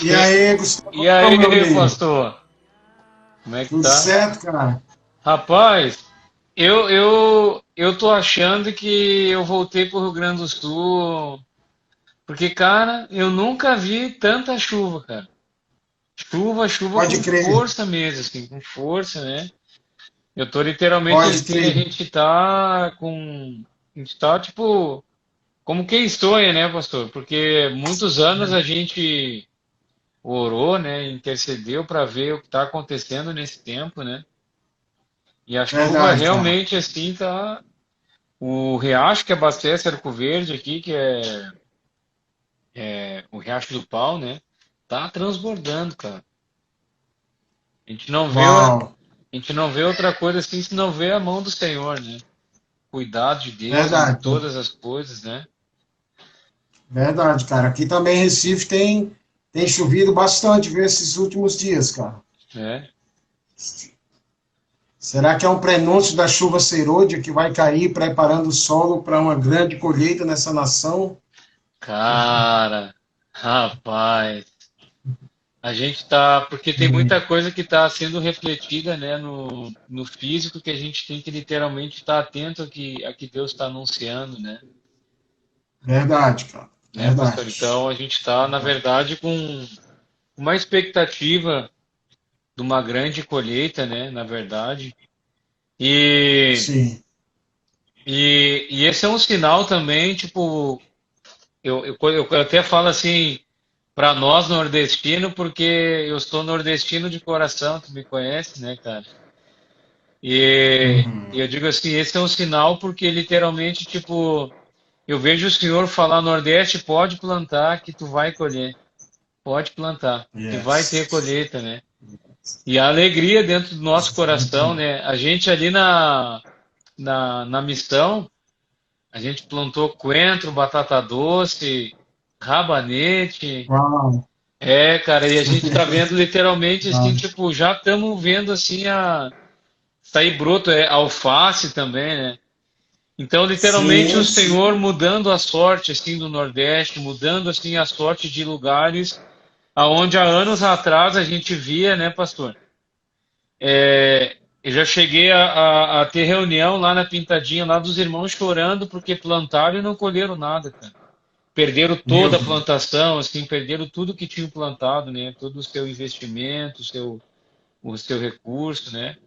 E aí, Gustavo, E aí, meu amigo? pastor? Como é que Tudo tá? certo, cara? Rapaz, eu tô achando que eu voltei pro Rio Grande do Sul, porque, cara, eu nunca vi tanta chuva, cara. Chuva Pode com crer, força mesmo, assim, com força, né? Eu tô literalmente pode assim, a crer. gente tá com. A gente tá, tipo, como quem sonha, né, pastor? Porque muitos anos a gente orou, né, intercedeu para ver o que está acontecendo nesse tempo, né? E a chuva Verdade, cara. realmente assim tá. O riacho que abastece Arco Verde aqui, que é o Riacho do Pau, né? Tá transbordando, cara. A Uau, gente não vê outra coisa assim se não vê a mão do Senhor, né? Cuidado de Deus em verdade, todas as coisas, né? verdade, cara. Aqui também em Recife tem chovido bastante, viu, esses últimos dias, cara. É. Será que é um prenúncio da chuva serôdia que vai cair, preparando o solo para uma grande colheita nessa nação? Cara, rapaz. A gente tá, porque tem muita coisa que está sendo refletida, né, no físico que a gente tem que literalmente estar atento a que Deus está anunciando, Verdade, cara. né, pastor? Verdade. Então a gente está, na verdade, com uma expectativa de uma grande colheita, né, na verdade. E, Sim. e esse é um sinal também, tipo, eu até falo assim, para nós nordestinos, porque eu sou nordestino de coração, tu me conhece, né, cara? E eu digo assim, esse é um sinal porque literalmente, tipo, eu vejo o senhor falar Nordeste, pode plantar que tu vai colher. Pode plantar, que vai ter Yes. colheita, né? E a alegria dentro do nosso coração, Exatamente. né? A gente ali na missão, a gente plantou coentro, batata doce, rabanete. Uau. É, cara, e a gente tá vendo literalmente assim, Uau. tipo, já estamos vendo assim a sair broto, é alface também, né? Então, literalmente, o Sim, Senhor sim. mudando a sorte assim do Nordeste, mudando assim a sorte de lugares aonde há anos atrás a gente via, né, pastor? Eu já cheguei a ter reunião lá na Pintadinha, lá dos irmãos chorando porque plantaram e não colheram nada, cara. Perderam Meu toda a Deus. plantação, assim, perderam tudo que tinham plantado, né? Todo o seu investimento, o seu recurso, né?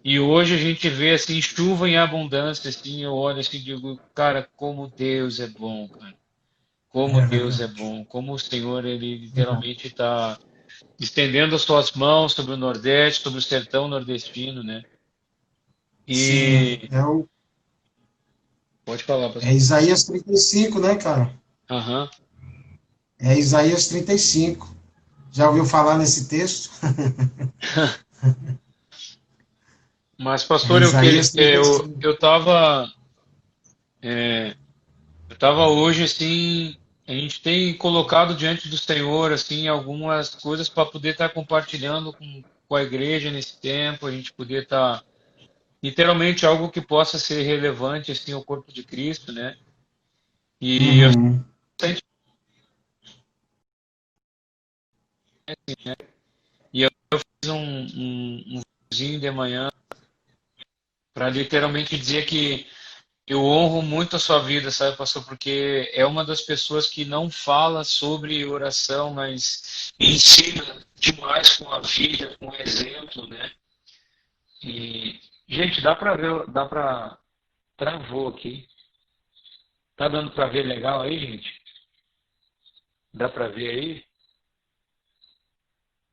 E hoje a gente vê assim chuva em abundância, assim, eu olho assim e digo, cara, como Deus é bom, cara. Como É Deus é verdade. bom, como o Senhor ele Verdade. literalmente está estendendo as suas mãos sobre o Nordeste, sobre o sertão nordestino, né? Sim, E é, pode falar, é pastor. Isaías 35, né, cara? Aham. É Isaías 35. Já ouviu falar nesse texto? Mas É pastor, Isaías 35. eu tava hoje assim, a gente tem colocado diante do Senhor assim algumas coisas para poder estar compartilhando com a igreja nesse tempo, a gente poder estar literalmente algo que possa ser relevante assim ao corpo de Cristo, né? E eu Uhum. sempre e eu fiz um videozinho de manhã para literalmente dizer que eu honro muito a sua vida, sabe, pastor? Porque é uma das pessoas que não fala sobre oração, mas ensina demais com a vida, com o exemplo, né? E, gente, dá para ver, dá para travou aqui. Tá dando para ver legal aí, gente? Dá para ver aí?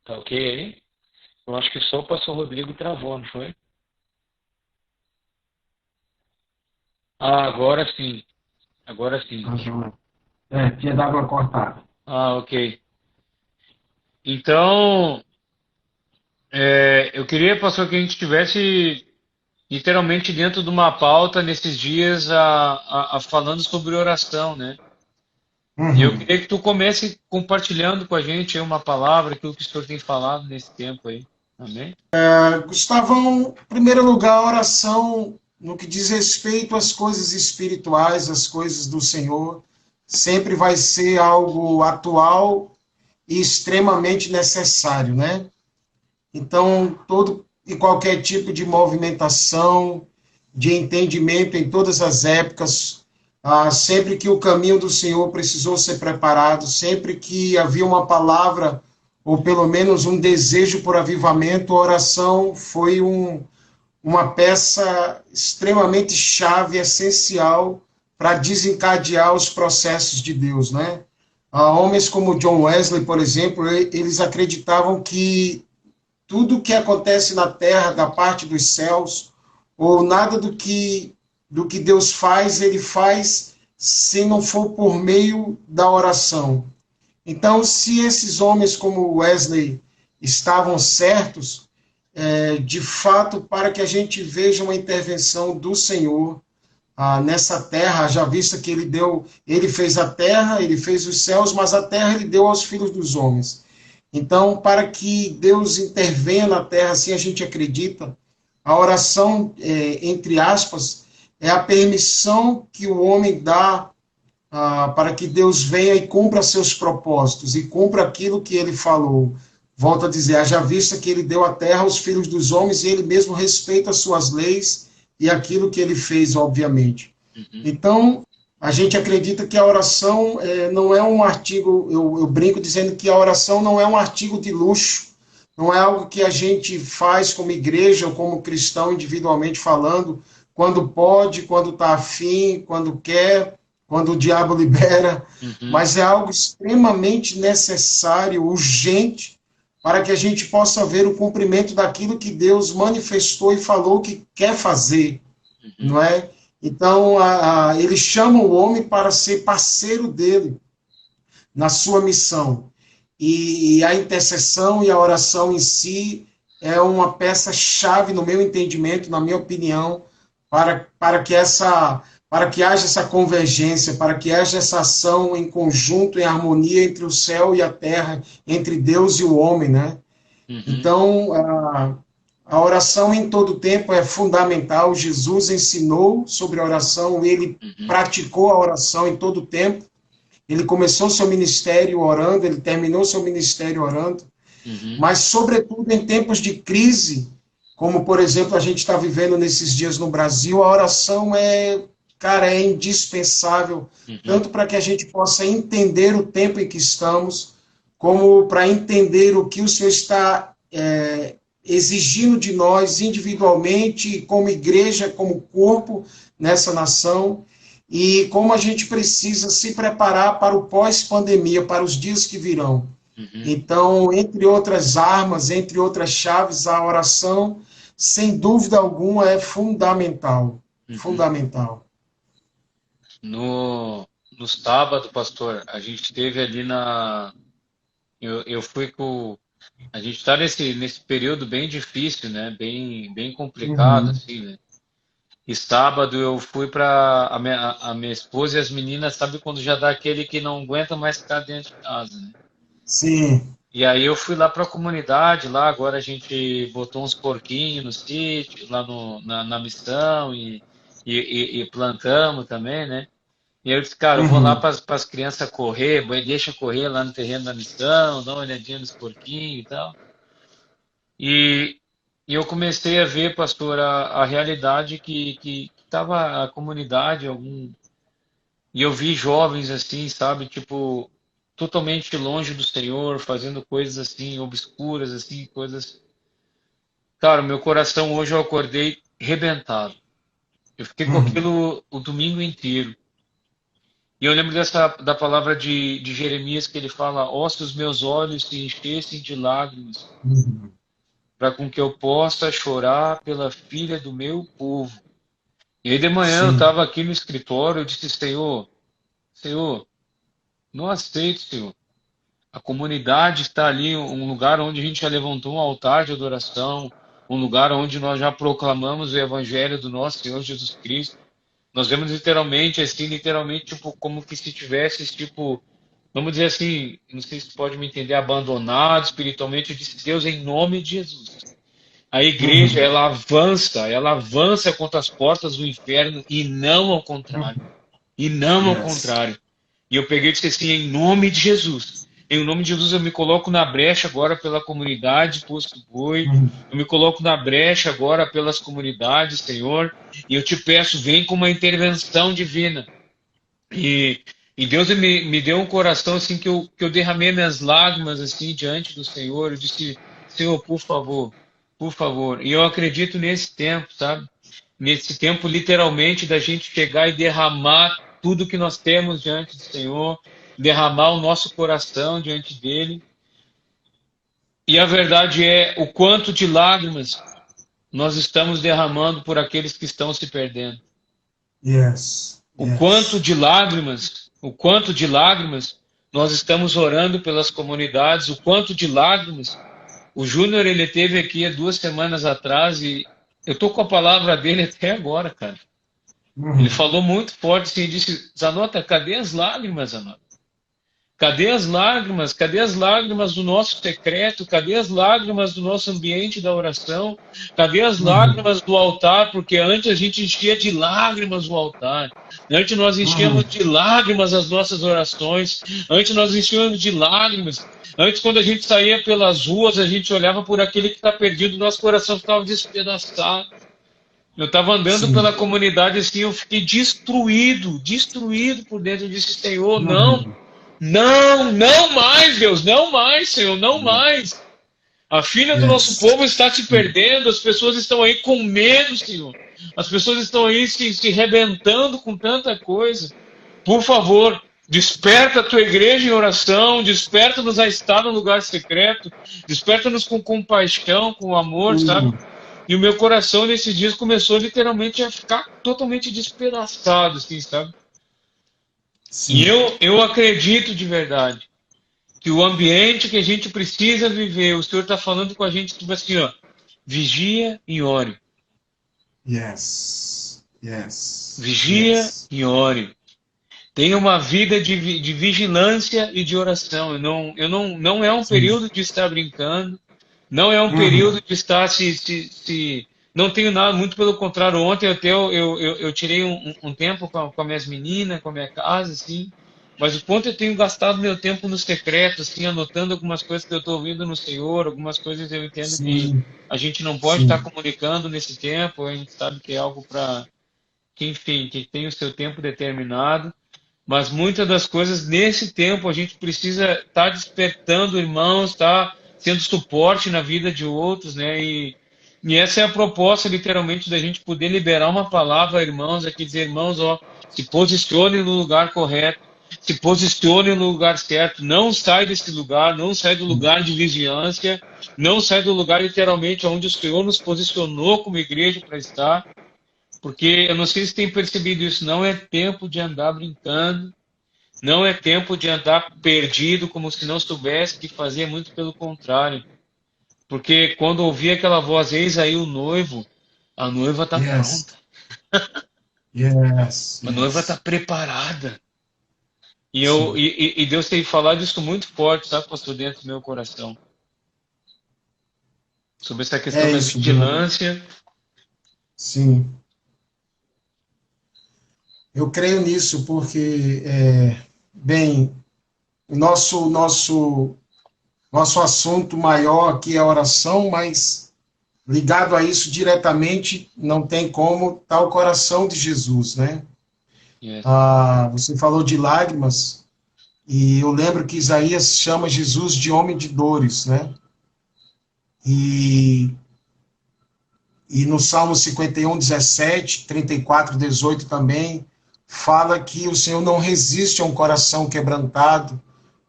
Tá ok aí? Eu acho que só o pastor Rodrigo travou, não foi? Ah, agora sim. Agora sim. Tá joia. É, tinha dado uma cortada. Ah, ok. Então, eu queria, pastor, que a gente estivesse literalmente dentro de uma pauta nesses dias a falando sobre oração, né? E eu Uhum. queria que tu comece compartilhando com a gente aí uma palavra, aquilo que o Senhor tem falado nesse tempo aí. Amém? Gustavão, em primeiro lugar, a oração no que diz respeito às coisas espirituais, às coisas do Senhor, sempre vai ser algo atual e extremamente necessário, né? Então, todo e qualquer tipo de movimentação, de entendimento em todas as épocas, sempre que o caminho do Senhor precisou ser preparado, sempre que havia uma palavra, ou pelo menos um desejo por avivamento, a oração foi uma peça extremamente chave, essencial, para desencadear os processos de Deus, né? Homens como John Wesley, por exemplo, eles acreditavam que tudo que acontece na terra, da parte dos céus, ou nada do que Deus faz, ele faz se não for por meio da oração. Então, se esses homens como Wesley estavam certos, de fato, para que a gente veja uma intervenção do Senhor nessa terra, já vista que ele fez a terra, ele fez os céus, mas a terra ele deu aos filhos dos homens. Então, para que Deus intervenha na terra, assim a gente acredita, a oração, entre aspas, é a permissão que o homem dá para que Deus venha e cumpra seus propósitos, e cumpra aquilo que ele falou. Volto a dizer, haja vista que ele deu a terra aos filhos dos homens, e ele mesmo respeita as suas leis e aquilo que ele fez, obviamente. Então, a gente acredita que a oração não é um artigo, eu brinco dizendo que a oração não é um artigo de luxo, não é algo que a gente faz como igreja ou como cristão individualmente falando, quando pode, quando está afim, quando quer, quando o diabo libera, mas é algo extremamente necessário, urgente, para que a gente possa ver o cumprimento daquilo que Deus manifestou e falou que quer fazer, não é? Então, ele chama o homem para ser parceiro dele na sua missão. E a intercessão e a oração em si é uma peça-chave, no meu entendimento, na minha opinião, para que haja essa convergência, para que haja essa ação em conjunto, em harmonia entre o céu e a terra, entre Deus e o homem, né? Então, a oração em todo tempo é fundamental. Jesus ensinou sobre a oração, ele praticou a oração em todo tempo. Ele começou seu ministério orando, ele terminou seu ministério orando. Mas, sobretudo, em tempos de crise, como, por exemplo, a gente está vivendo nesses dias no Brasil, a oração é indispensável, tanto para que a gente possa entender o tempo em que estamos, como para entender o que o Senhor está exigindo de nós individualmente, como igreja, como corpo nessa nação, e como a gente precisa se preparar para o pós-pandemia, para os dias que virão. Então, entre outras armas, entre outras chaves, a oração, sem dúvida alguma, é fundamental. Fundamental. No sábado, pastor, a gente teve ali eu fui com... A gente está nesse período bem difícil, né? Bem complicado, assim, né? E sábado eu fui para a minha esposa e as meninas, sabe quando já dá aquele que não aguenta mais ficar dentro de casa, né? Sim. E aí eu fui lá para a comunidade, lá agora a gente botou uns porquinhos no sítio, lá na missão, e plantamos também, né? E eu disse, cara, eu vou lá para as crianças correr, deixa correr lá no terreno da missão, dá uma olhadinha nos porquinhos e tal. E eu comecei a ver, pastor, a realidade que estava a comunidade, e eu vi jovens assim, sabe, tipo, totalmente longe do Senhor, fazendo coisas assim, obscuras, assim, coisas. Cara, meu coração hoje eu acordei rebentado. Eu fiquei com aquilo o domingo inteiro. E eu lembro da palavra de Jeremias que ele fala: ó, se os meus olhos se enchessem de lágrimas, para com que eu possa chorar pela filha do meu povo. E aí de manhã eu Sim. estava aqui no escritório, eu disse: Senhor, não aceito, Senhor. A comunidade está ali, um lugar onde a gente já levantou um altar de adoração, um lugar onde nós já proclamamos o evangelho do nosso Senhor Jesus Cristo. Nós vemos literalmente, assim, tipo, como que se tivesse, tipo, vamos dizer assim, não sei se pode me entender, abandonado espiritualmente. Eu disse: Deus, em nome de Jesus. A igreja, ela avança contra as portas do inferno e não ao contrário. E não ao Yes. contrário. E eu peguei e disse assim: em nome de Jesus, Em nome de Jesus, eu me coloco na brecha agora pela comunidade Posto Boi. Eu me coloco na brecha agora pelas comunidades, Senhor. E eu te peço, vem com uma intervenção divina. E, e Deus me deu um coração assim que eu derramei minhas lágrimas assim diante do Senhor. Eu disse, Senhor, por favor, por favor. E eu acredito nesse tempo, sabe? Nesse tempo, literalmente, da gente chegar e derramar tudo que nós temos diante do Senhor, derramar o nosso coração diante dele. E a verdade é o quanto de lágrimas nós estamos derramando por aqueles que estão se perdendo. Yes. O quanto de lágrimas nós estamos orando pelas comunidades, o quanto de lágrimas. O Júnior, ele teve aqui há 2 semanas atrás e eu tô com a palavra dele até agora, cara. Ele falou muito forte assim, disse, Zanota, cadê as lágrimas, Zanota? Cadê as lágrimas? Cadê as lágrimas do nosso secreto? Cadê as lágrimas do nosso ambiente da oração? Cadê as lágrimas do altar? Porque antes a gente enchia de lágrimas o altar. Antes nós enchíamos de lágrimas as nossas orações. Antes nós enchíamos de lágrimas. Antes, quando a gente saía pelas ruas, a gente olhava por aquele que está perdido, nosso coração ficava despedaçado. Eu estava andando pela comunidade assim, eu fiquei destruído por dentro. Eu disse, Senhor, não. Não, não mais, Deus, não mais, Senhor, não mais. A filha do nosso povo está se perdendo, as pessoas estão aí com medo, Senhor. As pessoas estão aí se rebentando com tanta coisa. Por favor, desperta a tua igreja em oração, desperta-nos a estar no lugar secreto, desperta-nos com compaixão, com amor, sabe? E o meu coração nesses dias começou literalmente a ficar totalmente despedaçado, assim, sabe? Sim. E eu acredito de verdade que o ambiente que a gente precisa viver, o Senhor está falando com a gente, tipo assim, ó, vigia e ore. Yes. Vigia e ore. Tenha uma vida de vigilância e de oração. Não é um período de estar brincando, não é um período de estar se não tenho nada, muito pelo contrário. Ontem eu tirei um tempo com as minhas meninas, com a minha casa, assim. Mas o quanto eu tenho gastado meu tempo no secreto, assim, anotando algumas coisas que eu estou ouvindo no Senhor, algumas coisas eu entendo que a gente não pode estar comunicando nesse tempo, a gente sabe que é algo para que, enfim, que tem o seu tempo determinado. Mas muitas das coisas, nesse tempo, a gente precisa estar despertando irmãos, estar sendo suporte na vida de outros, né? E essa é a proposta, literalmente, da gente poder liberar uma palavra a irmãos, aqui dizer, irmãos, ó, se posicione no lugar correto, se posicione no lugar certo, não sai desse lugar, não sai do lugar de vigilância, não sai do lugar, literalmente, onde o Senhor nos posicionou como igreja para estar, porque eu não sei se tem percebido isso, não é tempo de andar brincando, não é tempo de andar perdido, como se não soubesse o que fazer, muito pelo contrário. Porque quando ouvi aquela voz, eis aí o noivo, a noiva está pronta. A noiva está preparada. E Deus tem falado isso muito forte, sabe, pastor, dentro do meu coração. Sobre essa questão da vigilância. Sim. Eu creio nisso porque, bem, o nosso assunto maior aqui é a oração, mas ligado a isso diretamente, não tem como, está o coração de Jesus, né? Yes. Você falou de lágrimas, e eu lembro que Isaías chama Jesus de homem de dores, né? E no Salmo 51, 17, 34, 18 também, fala que o Senhor não resiste a um coração quebrantado,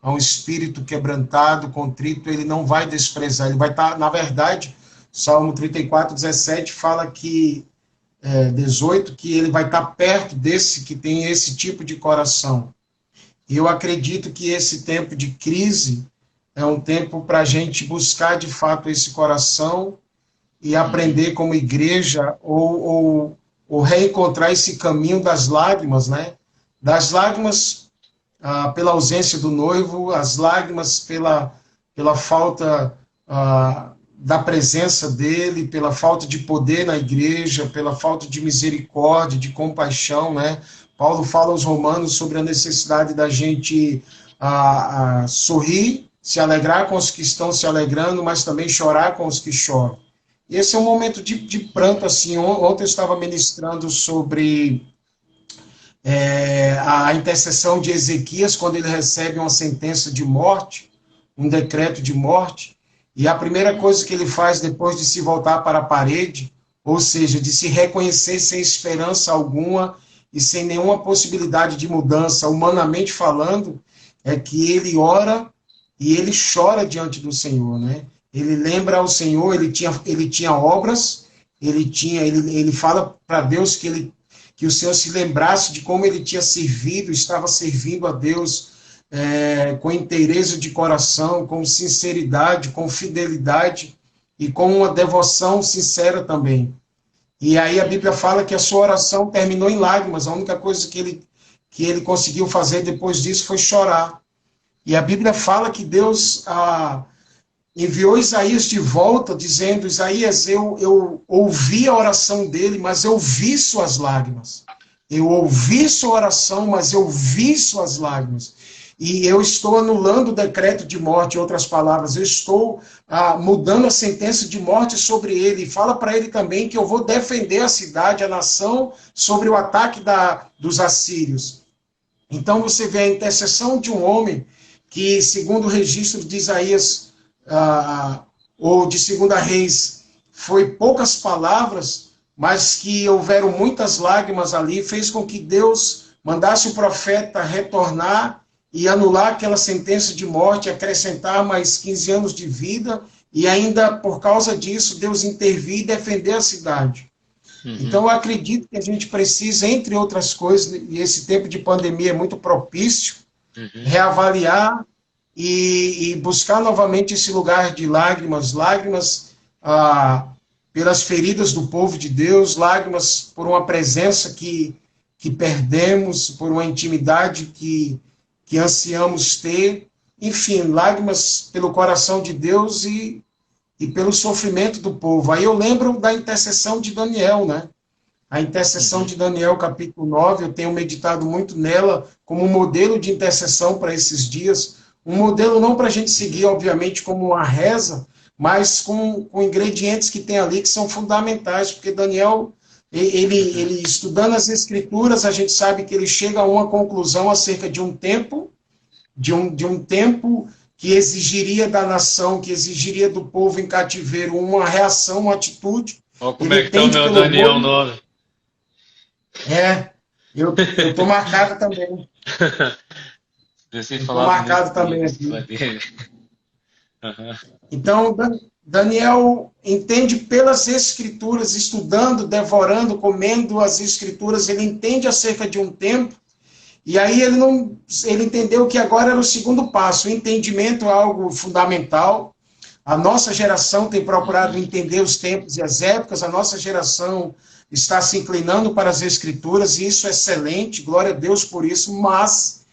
a um espírito quebrantado, contrito, ele não vai desprezar, ele vai estar, na verdade, Salmo 34, 17 fala que, 18, que ele vai estar perto desse que tem esse tipo de coração. E eu acredito que esse tempo de crise é um tempo para a gente buscar, de fato, esse coração e aprender como igreja ou reencontrar esse caminho das lágrimas, né? Das lágrimas pela ausência do noivo, as lágrimas pela falta da presença dele, pela falta de poder na igreja, pela falta de misericórdia, de compaixão, né? Paulo fala aos romanos sobre a necessidade da gente a sorrir, se alegrar com os que estão se alegrando, mas também chorar com os que choram. E esse é um momento de pranto, assim. Ontem eu estava ministrando sobre a intercessão de Ezequias, quando ele recebe uma sentença de morte, um decreto de morte, e a primeira coisa que ele faz depois de se voltar para a parede, ou seja, de se reconhecer sem esperança alguma e sem nenhuma possibilidade de mudança, humanamente falando, é que ele ora e ele chora diante do Senhor, né? Ele lembra ao Senhor, ele tinha obras, ele fala para Deus que o Senhor se lembrasse de como ele tinha servido, estava servindo a Deus com inteireza de coração, com sinceridade, com fidelidade e com uma devoção sincera também. E aí a Bíblia fala que a sua oração terminou em lágrimas, a única coisa que ele conseguiu fazer depois disso foi chorar. E a Bíblia fala que Deus enviou Isaías de volta, dizendo: Isaías, eu ouvi a oração dele, mas eu vi suas lágrimas. Eu ouvi sua oração, mas eu vi suas lágrimas. E eu estou anulando o decreto de morte, em outras palavras, eu estou mudando a sentença de morte sobre ele. E fala para ele também que eu vou defender a cidade, a nação, sobre o ataque dos assírios. Então você vê a intercessão de um homem que, segundo o registro de Isaías, ou de 2 Reis, foi poucas palavras, mas que houveram muitas lágrimas ali, fez com que Deus mandasse o profeta retornar e anular aquela sentença de morte, acrescentar mais 15 anos de vida, e ainda por causa disso Deus intervir e defender a cidade. Então eu acredito que a gente precisa, entre outras coisas, e esse tempo de pandemia é muito propício, reavaliar e buscar novamente esse lugar de lágrimas pelas feridas do povo de Deus, lágrimas por uma presença que perdemos, por uma intimidade que ansiamos ter, enfim, lágrimas pelo coração de Deus e pelo sofrimento do povo. Aí eu lembro da intercessão de Daniel, né? A intercessão de Daniel, capítulo 9, eu tenho meditado muito nela como um modelo de intercessão para esses dias, um modelo não para a gente seguir, obviamente, como uma reza, mas com ingredientes que tem ali que são fundamentais, porque Daniel, ele estudando as Escrituras, a gente sabe que ele chega a uma conclusão acerca de um tempo, de um tempo que exigiria da nação, que exigiria do povo em cativeiro uma reação, uma atitude. Olha como é que está o meu Daniel 9. Eu estou marcado também. Estou marcado também aqui. Então, Daniel entende pelas Escrituras, estudando, devorando, comendo as Escrituras, ele entende acerca de um tempo, e aí ele entendeu que agora era o segundo passo. O entendimento é algo fundamental. A nossa geração tem procurado entender os tempos e as épocas, a nossa geração está se inclinando para as Escrituras, e isso é excelente, glória a Deus por isso, mas,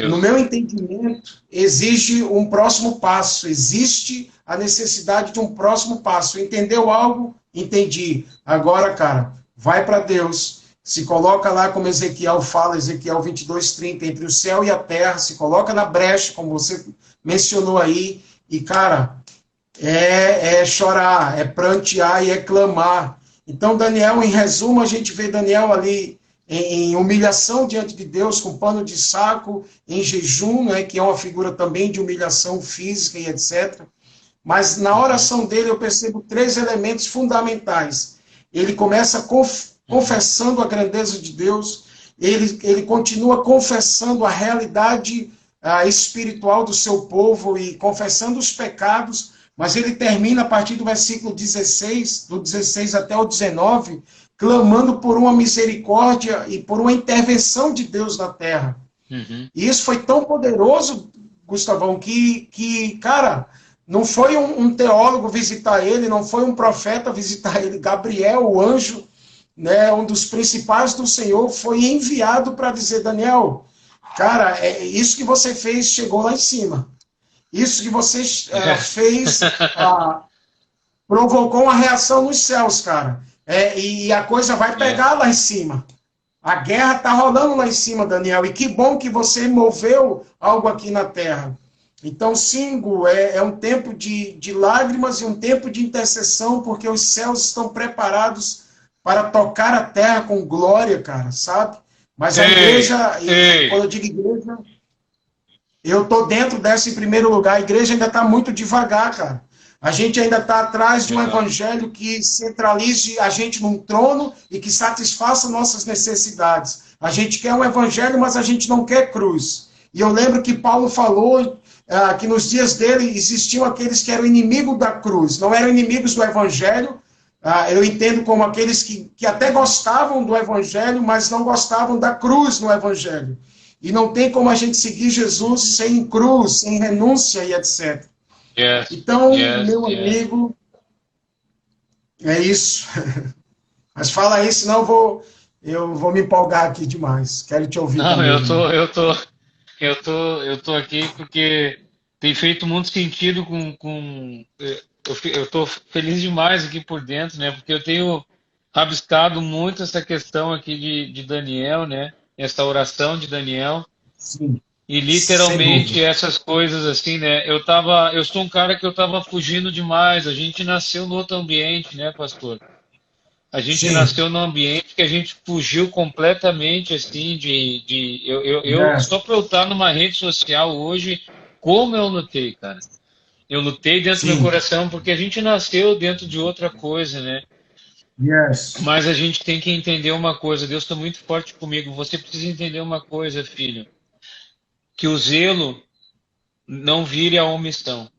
no meu entendimento, exige um próximo passo, existe a necessidade de um próximo passo. Entendeu algo? Entendi. Agora, cara, vai para Deus, se coloca lá como Ezequiel fala, Ezequiel 22:30, entre o céu e a terra, se coloca na brecha, como você mencionou aí, e, cara, é chorar, é prantear e é clamar. Então, Daniel, em resumo, a gente vê Daniel ali em humilhação diante de Deus, com pano de saco, em jejum, né, que é uma figura também de humilhação física e etc. Mas na oração dele eu percebo 3 elementos fundamentais. Ele começa confessando a grandeza de Deus, ele continua confessando a realidade espiritual do seu povo e confessando os pecados, mas ele termina a partir do versículo 16, do 16 até o 19, clamando por uma misericórdia e por uma intervenção de Deus na terra. E isso foi tão poderoso, Gustavão, que cara, não foi um teólogo visitar ele, não foi um profeta visitar ele, Gabriel, o anjo, né, um dos principais do Senhor, foi enviado para dizer: Daniel, cara, isso que você fez chegou lá em cima. Isso que você fez provocou uma reação nos céus, cara. E a coisa vai pegar lá em cima. A guerra está rolando lá em cima, Daniel, e que bom que você moveu algo aqui na terra. Então, sim, Gu, é um tempo de lágrimas e um tempo de intercessão, porque os céus estão preparados para tocar a terra com glória, cara, sabe? Mas a igreja, quando eu digo igreja, eu estou dentro dessa em primeiro lugar. A igreja ainda está muito devagar, cara. A gente ainda está atrás de um evangelho que centralize a gente num trono e que satisfaça nossas necessidades. A gente quer um evangelho, mas a gente não quer cruz. E eu lembro que Paulo falou que nos dias dele existiam aqueles que eram inimigos da cruz, não eram inimigos do evangelho. Eu entendo como aqueles que até gostavam do evangelho, mas não gostavam da cruz no evangelho. E não tem como a gente seguir Jesus sem cruz, sem renúncia e etc. Então, meu amigo, é isso. Mas fala aí, senão eu vou me empolgar aqui demais. Quero te ouvir. Não, também. eu tô aqui porque tem feito muito sentido eu tô feliz demais aqui por dentro, né? Porque eu tenho rabiscado muito essa questão aqui de Daniel, né? Essa oração de Daniel. Sim. E literalmente essas coisas assim, né? Eu sou um cara que eu tava fugindo demais. A gente nasceu no outro ambiente, né, pastor? A gente nasceu num ambiente que a gente fugiu completamente, assim, só para eu estar numa rede social hoje, como eu lutei, cara. Eu lutei dentro do meu coração, porque a gente nasceu dentro de outra coisa, né? Mas a gente tem que entender uma coisa, Deus está muito forte comigo. Você precisa entender uma coisa, filho. Que o zelo não vire a omissão.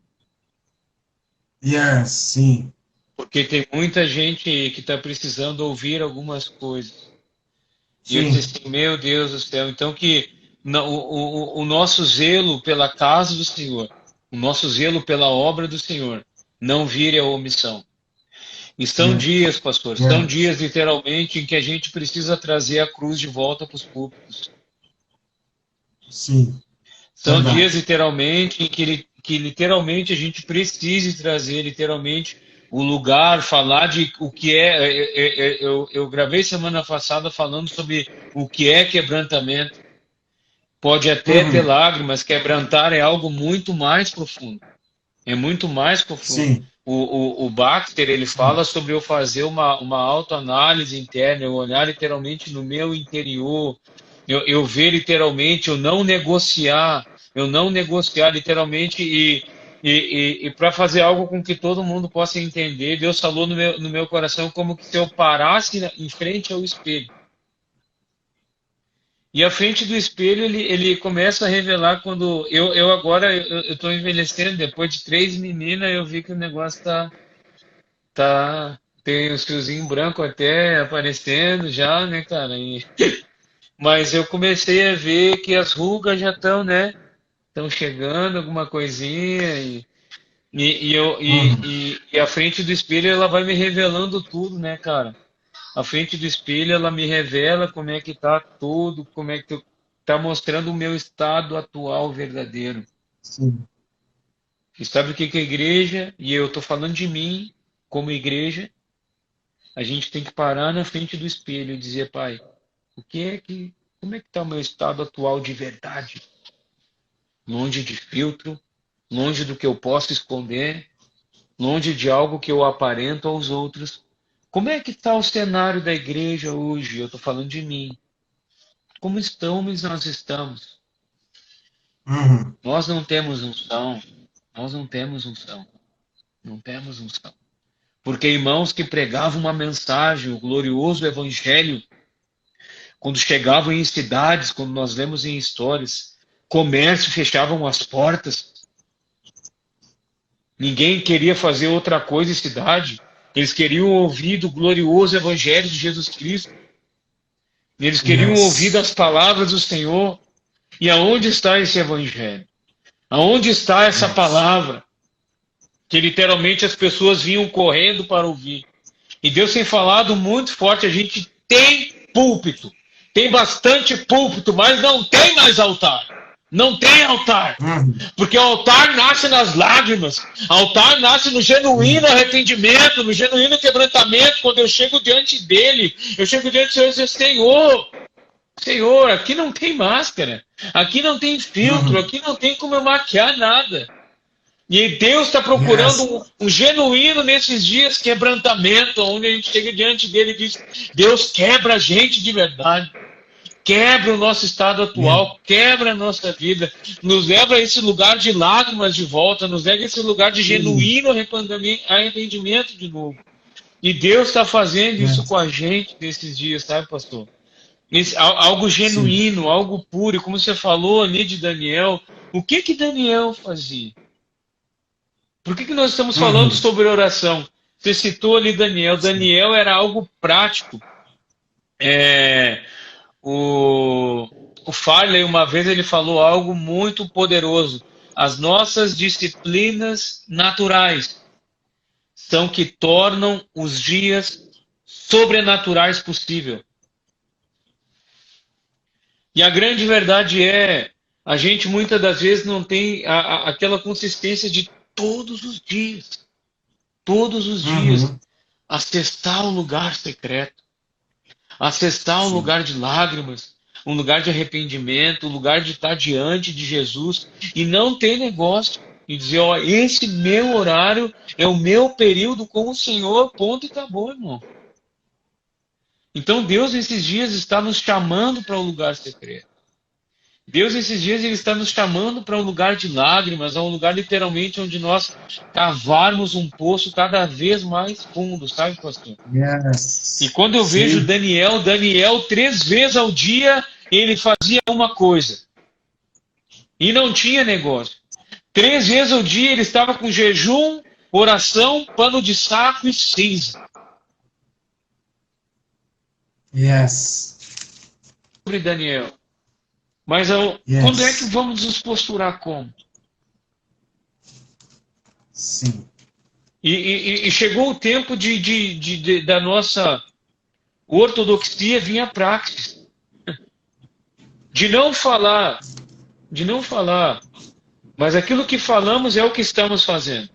Sim. Porque tem muita gente que está precisando ouvir algumas coisas. E eu disse assim, meu Deus do céu, então que o nosso zelo pela casa do Senhor, o nosso zelo pela obra do Senhor, não vire a omissão. E são dias, pastor, são dias literalmente em que a gente precisa trazer a cruz de volta para os púlpitos. Sim. São dias literalmente em que literalmente a gente precise trazer literalmente o lugar, falar de o que é. Eu gravei semana passada falando sobre o que é quebrantamento. Pode até ter lágrimas, quebrantar é algo muito mais profundo. É muito mais profundo. Sim. O Baxter, ele fala sobre eu fazer uma autoanálise interna, eu olhar literalmente no meu interior, eu ver literalmente, eu não negociar literalmente e para fazer algo com que todo mundo possa entender. Deus falou no meu coração como que se eu parasse em frente ao espelho. E à frente do espelho ele começa a revelar quando eu agora eu estou envelhecendo, depois de 3 meninas eu vi que o negócio tem os fiozinhos brancos até aparecendo já, né, cara? Mas eu comecei a ver que as rugas já estão, né? Estão chegando, alguma coisinha e a frente do espelho ela vai me revelando tudo, né, cara? A frente do espelho ela me revela como é que tá tudo, como é que tá mostrando o meu estado atual verdadeiro. Sim. E sabe o que é a igreja? E eu tô falando de mim como igreja. A gente tem que parar na frente do espelho e dizer, Pai, como é que tá o meu estado atual de verdade? Longe de filtro, longe do que eu posso esconder, longe de algo que eu aparento aos outros. Como é que está o cenário da igreja hoje? Eu estou falando de mim. Como nós estamos? Nós não temos unção. Nós não temos unção. Não temos unção. Porque irmãos que pregavam uma mensagem, o glorioso evangelho, quando chegavam em cidades, quando nós lemos em histórias, comércio fechavam as portas. Ninguém queria fazer outra coisa em cidade. Eles queriam ouvir do glorioso evangelho de Jesus Cristo. Eles queriam ouvir das palavras do Senhor. E aonde está esse evangelho? Aonde está essa palavra? Que literalmente as pessoas vinham correndo para ouvir. E Deus tem falado muito forte. A gente tem púlpito. Tem bastante púlpito, mas não tem mais altar. Não tem altar, porque o altar nasce nas lágrimas, altar nasce no genuíno arrependimento, no genuíno quebrantamento. Quando eu chego diante dele, eu chego diante do Senhor e digo, Senhor, Senhor, aqui não tem máscara, aqui não tem filtro, aqui não tem como eu maquiar nada. E Deus está procurando um genuíno nesses dias, quebrantamento, onde a gente chega diante dele e diz: Deus, quebra a gente de verdade. Quebra o nosso estado atual, quebra a nossa vida, nos leva a esse lugar de lágrimas de volta, nos leva a esse lugar de genuíno arrependimento de novo. E Deus está fazendo isso com a gente nesses dias, sabe, pastor? Algo genuíno, algo puro, como você falou ali de Daniel. O que Daniel fazia? Por que nós estamos falando sobre oração? Você citou ali Daniel. Daniel era algo prático. O Farley, uma vez, ele falou algo muito poderoso. As nossas disciplinas naturais são que tornam os dias sobrenaturais possível. E a grande verdade é, a gente muitas das vezes não tem aquela consistência de todos os dias, acessar o lugar secreto, acessar um lugar de lágrimas, um lugar de arrependimento, um lugar de estar diante de Jesus e não ter negócio e dizer, ó, esse meu horário é o meu período com o Senhor, ponto e acabou, irmão. Então Deus esses dias está nos chamando para um lugar secreto. Deus esses dias ele está nos chamando para um lugar de lágrimas, a um lugar literalmente onde nós cavarmos um poço cada vez mais fundo, sabe, pastor? E quando eu vejo Daniel 3 vezes ao dia, ele fazia uma coisa. E não tinha negócio. 3 vezes ao dia ele estava com jejum, oração, pano de saco e cinza. Sobre Daniel. Mas quando é que vamos nos posturar como? Sim. E chegou o tempo da nossa ortodoxia vir à praxis. De não falar, mas aquilo que falamos é o que estamos fazendo.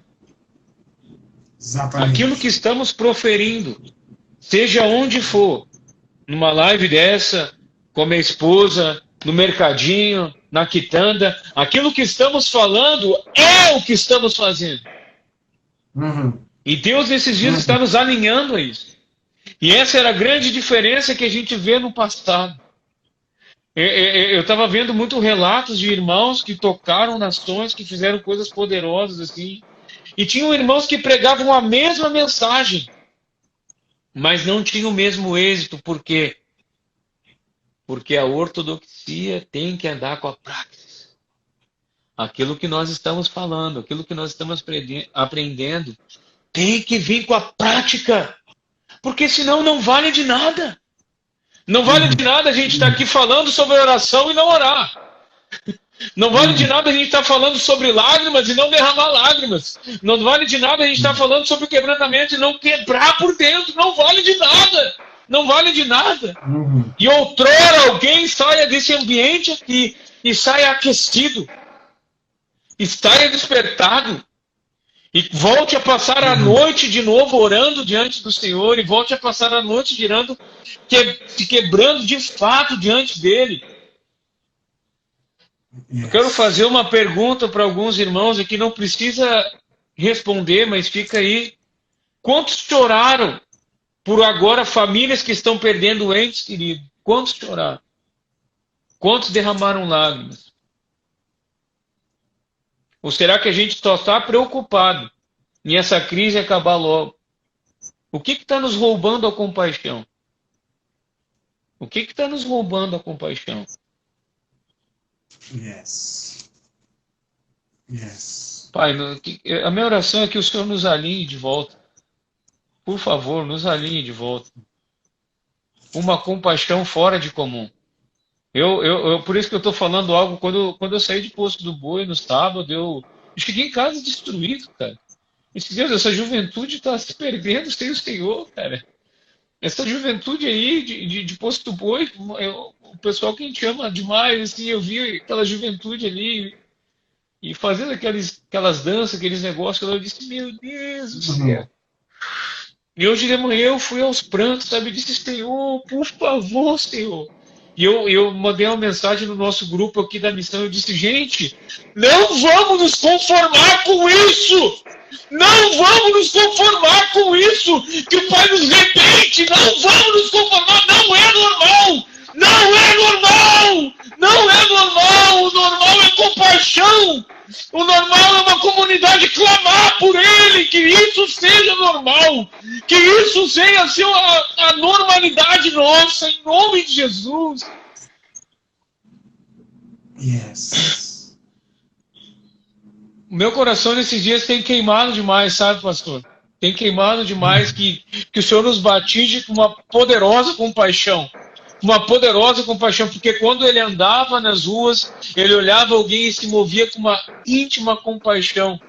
Exatamente. Aquilo que estamos proferindo, seja onde for, numa live dessa, com a minha esposa, no mercadinho, na quitanda, aquilo que estamos falando é o que estamos fazendo. E Deus nesses dias está nos alinhando a isso. E essa era a grande diferença que a gente vê no passado. Eu estava vendo muitos relatos de irmãos que tocaram nações, que fizeram coisas poderosas assim. E tinham irmãos que pregavam a mesma mensagem, mas não tinham o mesmo êxito. Por quê? Porque a ortodoxia tem que andar com a praxis. Aquilo que nós estamos falando, aquilo que nós estamos aprendendo, tem que vir com a prática. Porque senão não vale de nada. Não vale de nada a gente estar aqui falando sobre oração e não orar. Não vale de nada a gente estar falando sobre lágrimas e não derramar lágrimas. Não vale de nada a gente estar falando sobre quebrantamento e não quebrar por dentro. Não vale de nada. Não vale de nada. E outrora alguém saia desse ambiente aqui e saia aquecido. E saia despertado. E volte a passar a noite de novo orando diante do Senhor. E volte a passar a noite se quebrando de fato diante dele. Eu quero fazer uma pergunta para alguns irmãos aqui. Não precisa responder, mas fica aí. Quantos choraram por agora famílias que estão perdendo entes queridos? Quantos choraram? Quantos derramaram lágrimas? Ou será que a gente só está preocupado em essa crise acabar logo? O que está nos roubando a compaixão? O que está nos roubando a compaixão? Pai, a minha oração é que o Senhor nos alinhe de volta. Por favor, nos alinhe de volta. Uma compaixão fora de comum. Por isso que eu estou falando algo, quando eu saí de Poço do Boi no sábado, eu cheguei em casa destruído, cara. Disse, Deus, essa juventude está se perdendo sem o Senhor, cara. Essa juventude aí de Poço do Boi, o pessoal que a gente ama demais, assim, eu vi aquela juventude ali e fazendo aquelas danças, aqueles negócios, eu disse, meu Deus do céu. E hoje de manhã eu fui aos prantos, sabe? Eu disse, Senhor, por favor, Senhor, E eu mandei uma mensagem no nosso grupo aqui da missão. Eu disse, gente, não vamos nos conformar com isso! Não vamos nos conformar com isso! Que o Pai nos repete! Não vamos nos conformar! Não é normal! Não é normal! Não é normal! O normal é compaixão! O normal é uma comunidade clamar por Ele! Que isso seja normal! Que isso seja a normalidade nossa, em nome de Jesus! Yes. O meu coração nesses dias tem queimado demais, sabe, pastor? Tem queimado demais que o Senhor nos batize com uma poderosa compaixão. Uma poderosa compaixão, porque quando ele andava nas ruas, ele olhava alguém e se movia com uma íntima compaixão.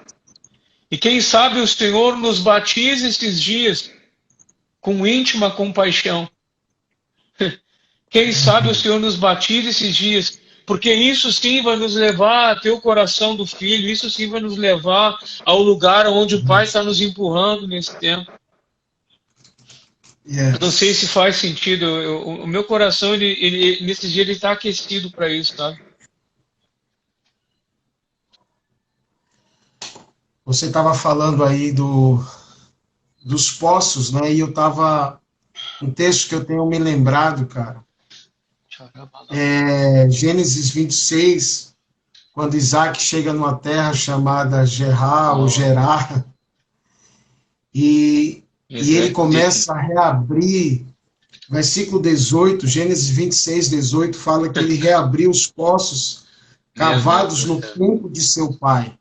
E quem sabe o Senhor nos batize esses dias com íntima compaixão. Quem sabe o Senhor nos batize esses dias, porque isso sim vai nos levar a ter o coração do Filho, isso sim vai nos levar ao lugar onde o Pai está nos empurrando nesse tempo. Yes. Eu não sei se faz sentido. O meu coração, nesse dia, ele está aquecido para isso, sabe? Você estava falando aí dos poços, né? E eu estava... Um texto que eu tenho me lembrado, cara. Gênesis 26, quando Isaac chega numa terra chamada Gerar, ou Gerar, e ele começa a reabrir, versículo 18, Gênesis 26, 18, fala que ele reabriu os poços cavados no tempo de seu pai,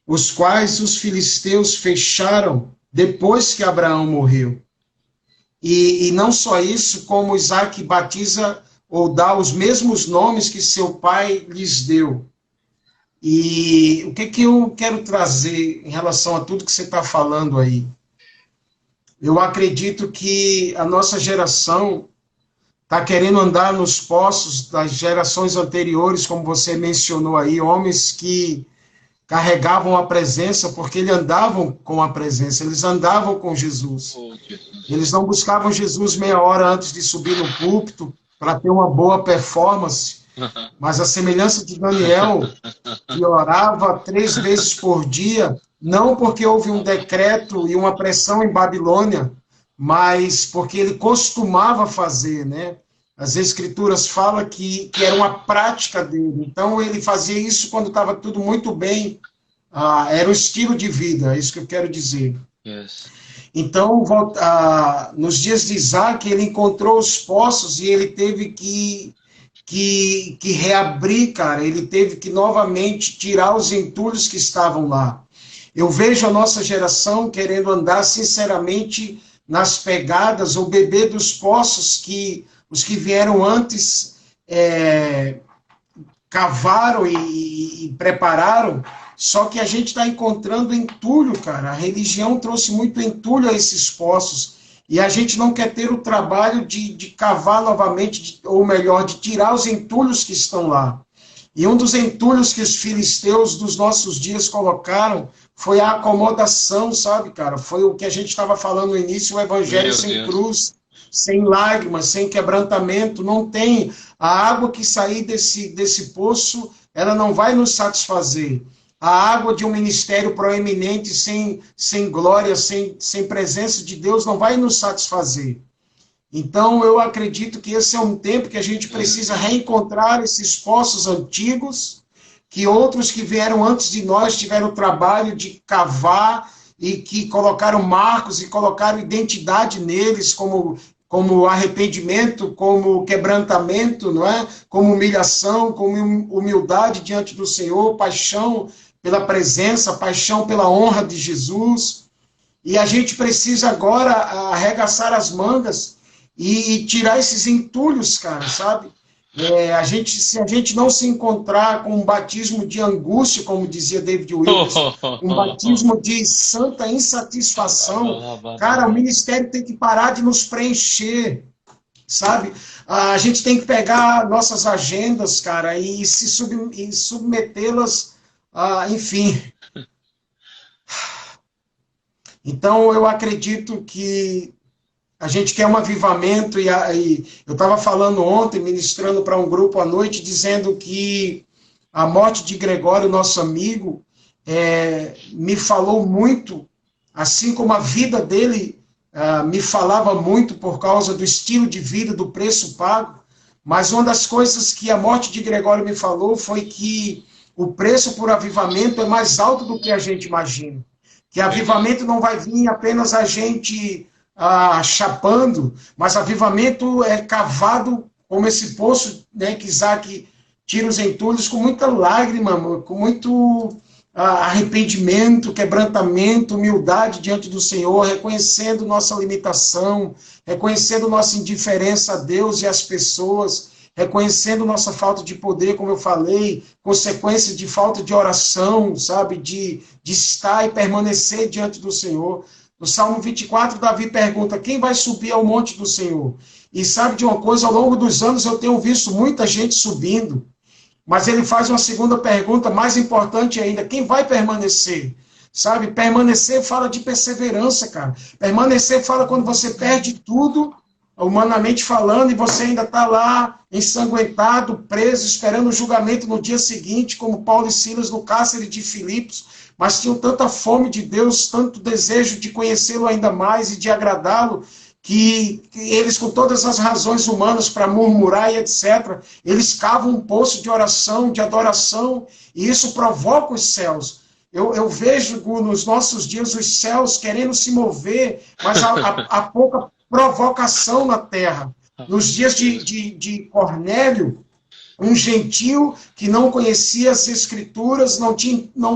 os quais os filisteus fecharam depois que Abraão morreu. E não só isso, como Isaac batiza ou dá os mesmos nomes que seu pai lhes deu. E o que eu quero trazer em relação a tudo que você está falando aí? Eu acredito que a nossa geração está querendo andar nos poços das gerações anteriores, como você mencionou aí, homens que carregavam a presença porque eles andavam com a presença, eles andavam com Jesus. Eles não buscavam Jesus meia hora antes de subir no púlpito para ter uma boa performance, mas a semelhança de Daniel, que orava 3 vezes por dia, não porque houve um decreto e uma pressão em Babilônia, mas porque ele costumava fazer, né? As Escrituras falam que era uma prática dele. Então, ele fazia isso quando estava tudo muito bem. Era o estilo de vida, é isso que eu quero dizer. Yes. Então, nos dias de Isaac, ele encontrou os poços e ele teve que reabrir, cara. Ele teve que novamente tirar os entulhos que estavam lá. Eu vejo a nossa geração querendo andar sinceramente nas pegadas ou beber dos poços que os que vieram antes cavaram e prepararam, só que a gente está encontrando entulho, cara. A religião trouxe muito entulho a esses poços, e a gente não quer ter o trabalho de cavar novamente, ou melhor, de tirar os entulhos que estão lá. E um dos entulhos que os filisteus dos nossos dias colocaram foi a acomodação, sabe, cara? Foi o que a gente estava falando no início, o evangelho sem cruz, sem lágrimas, sem quebrantamento, não tem. A água que sair desse poço, ela não vai nos satisfazer. A água de um ministério proeminente, sem glória, sem presença de Deus, não vai nos satisfazer. Então, eu acredito que esse é um tempo que a gente precisa reencontrar esses poços antigos, que outros que vieram antes de nós tiveram o trabalho de cavar e que colocaram marcos e colocaram identidade neles, como arrependimento, como quebrantamento, não é? Como humilhação, como humildade diante do Senhor, paixão pela presença, paixão pela honra de Jesus. E a gente precisa agora arregaçar as mangas e tirar esses entulhos, cara, sabe? Se a gente não se encontrar com um batismo de angústia, como dizia David Willis, um batismo de santa insatisfação, cara, o ministério tem que parar de nos preencher, sabe? A gente tem que pegar nossas agendas, cara, e submetê-las, enfim. Então, eu acredito que a gente quer um avivamento, e eu estava falando ontem, ministrando para um grupo à noite, dizendo que a morte de Gregório, nosso amigo, me falou muito, assim como a vida dele me falava muito por causa do estilo de vida, do preço pago, mas uma das coisas que a morte de Gregório me falou foi que o preço por avivamento é mais alto do que a gente imagina. Que avivamento não vai vir apenas a gente chapando, mas avivamento é cavado como esse poço, né, que Isaac tira os entulhos, com muita lágrima, com muito arrependimento, quebrantamento, humildade diante do Senhor, reconhecendo nossa limitação, reconhecendo nossa indiferença a Deus e às pessoas, reconhecendo nossa falta de poder, como eu falei, consequência de falta de oração, sabe, de estar e permanecer diante do Senhor. No Salmo 24, Davi pergunta, quem vai subir ao monte do Senhor? E sabe de uma coisa, ao longo dos anos eu tenho visto muita gente subindo, mas ele faz uma segunda pergunta, mais importante ainda, quem vai permanecer? Sabe, permanecer fala de perseverança, cara. Permanecer fala quando você perde tudo, humanamente falando, e você ainda está lá, ensanguentado, preso, esperando o julgamento no dia seguinte, como Paulo e Silas no cárcere de Filipos, mas tinham tanta fome de Deus, tanto desejo de conhecê-lo ainda mais e de agradá-lo, que eles, com todas as razões humanas para murmurar e etc., eles cavam um poço de oração, de adoração, e isso provoca os céus. Eu vejo, nos nossos dias, os céus querendo se mover, mas há pouca provocação na terra. Nos dias de Cornélio, um gentil que não conhecia as Escrituras, não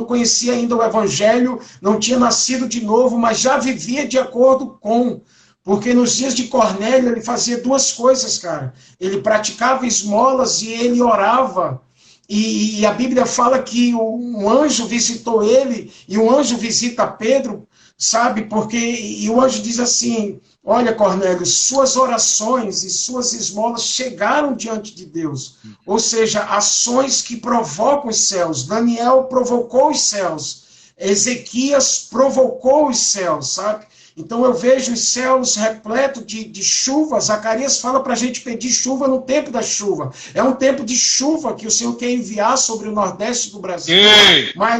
conhecia ainda o Evangelho, não tinha nascido de novo, mas já vivia de acordo com... Porque nos dias de Cornélio ele fazia duas coisas, cara. Ele praticava esmolas e ele orava. E a Bíblia fala que um anjo visitou ele, e um anjo visita Pedro, sabe? E o anjo diz assim, olha, Cornélio, suas orações e suas esmolas chegaram diante de Deus. Ou seja, ações que provocam os céus. Daniel provocou os céus. Ezequias provocou os céus, sabe? Então eu vejo os céus repletos de chuva. Zacarias fala para a gente pedir chuva no tempo da chuva. É um tempo de chuva que o Senhor quer enviar sobre o Nordeste do Brasil.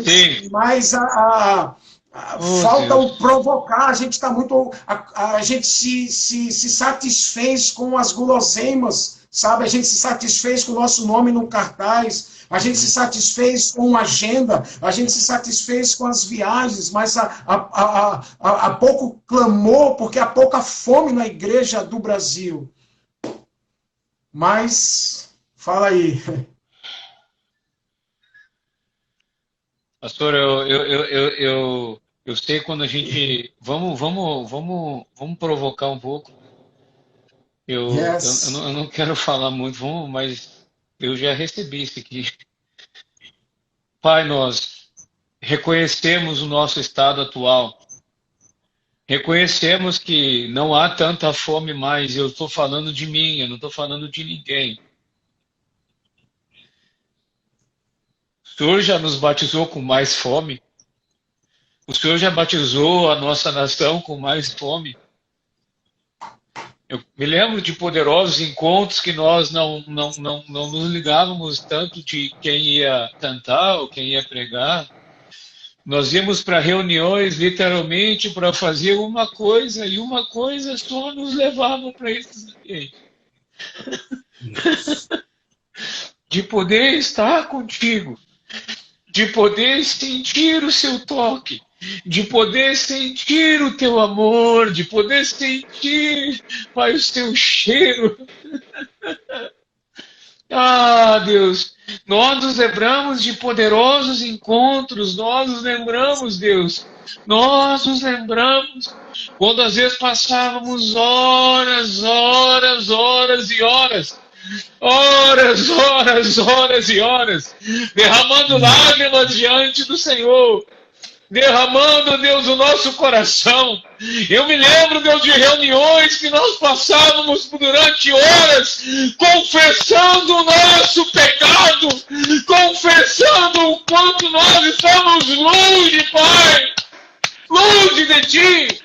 Sim, mas falta o provocar. A gente está muito... A gente se satisfez com as guloseimas, sabe? A gente se satisfez com o nosso nome no cartaz. A gente se satisfez com a agenda, a gente se satisfez com as viagens, mas há pouco clamor, porque há pouca fome na igreja do Brasil. Mas, fala aí. Pastor, eu sei quando a gente... Vamos provocar um pouco. Eu não quero falar muito, mas... Eu já recebi isso aqui. Pai, nós reconhecemos o nosso estado atual. Reconhecemos que não há tanta fome mais. Eu estou falando de mim, eu não estou falando de ninguém. O Senhor já nos batizou com mais fome. O Senhor já batizou a nossa nação com mais fome. Eu me lembro de poderosos encontros que nós não nos ligávamos tanto de quem ia cantar ou quem ia pregar. Nós íamos para reuniões literalmente para fazer uma coisa, e uma coisa só nos levava para esses ambientes. De poder estar contigo, de poder sentir o seu toque, de poder sentir o teu amor, de poder sentir, Pai, o seu cheiro. Ah, Deus, nós nos lembramos de poderosos encontros, nós nos lembramos, Deus, nós nos lembramos quando às vezes passávamos horas e horas, derramando lágrimas diante do Senhor, derramando, Deus, o nosso coração. Eu me lembro, Deus, de reuniões que nós passávamos durante horas, confessando o nosso pecado, confessando o quanto nós estamos longe, Pai, longe de Ti.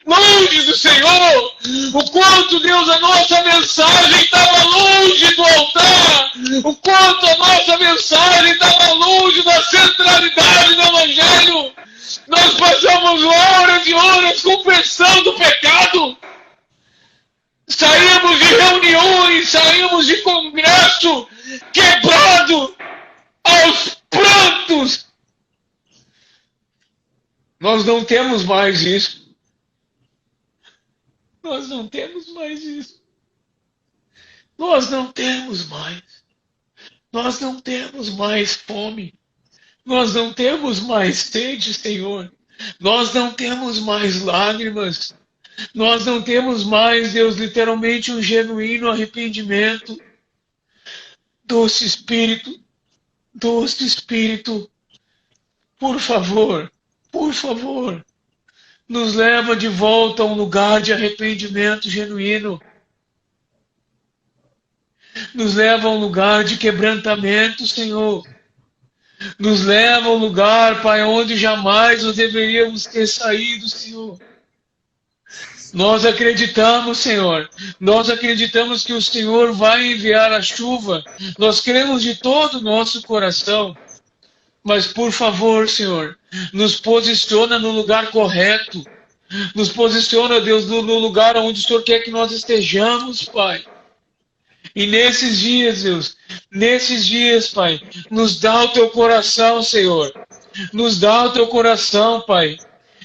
longe do Senhor, o quanto, Deus, a nossa mensagem estava longe do altar, o quanto a nossa mensagem estava longe da centralidade do Evangelho. Nós passamos horas e horas confessando o pecado. Saímos de reuniões, saímos de congresso quebrado aos prantos. Nós não temos mais isso. Nós não temos mais isso. Nós não temos mais. Nós não temos mais fome. Nós não temos mais sede, Senhor. Nós não temos mais lágrimas. Nós não temos mais, Deus, literalmente um genuíno arrependimento. Doce Espírito, por favor, nos leva de volta a um lugar de arrependimento genuíno. Nos leva a um lugar de quebrantamento, Senhor. Nos leva a um lugar, Pai, onde jamais nós deveríamos ter saído, Senhor. Nós acreditamos, Senhor. Nós acreditamos que o Senhor vai enviar a chuva. Nós cremos de todo o nosso coração. Mas, por favor, Senhor, nos posiciona no lugar correto. Nos posiciona, Deus, no lugar onde o Senhor quer que nós estejamos, Pai. E nesses dias, Deus, Pai, nos dá o teu coração, Senhor. Nos dá o teu coração, Pai.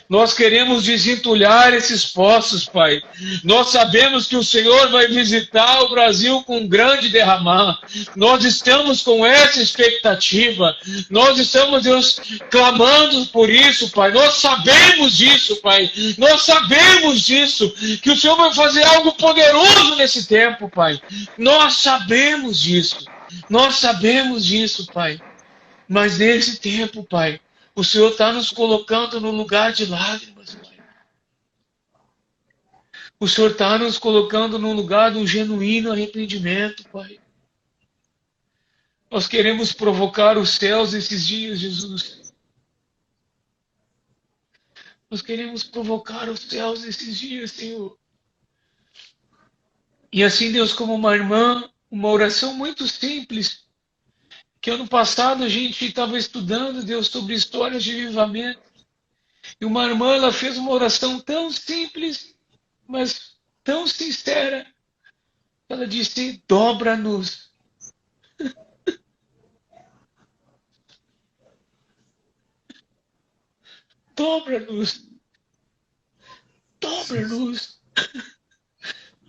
Nós queremos desentulhar esses poços, Pai. Nós sabemos que o Senhor vai visitar o Brasil com um grande derramar. Nós estamos com essa expectativa. Nós estamos, Deus, clamando por isso, Pai. Nós sabemos disso, Pai. Nós sabemos disso, que o Senhor vai fazer algo poderoso nesse tempo, Pai. Nós sabemos disso. Nós sabemos disso, Pai. Mas nesse tempo, Pai, o Senhor está nos colocando no lugar de lágrimas, Pai. O Senhor está nos colocando no lugar de um genuíno arrependimento, Pai. Nós queremos provocar os céus esses dias, Jesus. Nós queremos provocar os céus esses dias, Senhor. E assim, Deus, como uma irmã, uma oração muito simples, que ano passado a gente estava estudando, Deus, sobre histórias de avivamento. E uma irmã, ela fez uma oração tão simples, mas tão sincera. Ela disse: dobra-nos. Dobra-nos. Dobra-nos.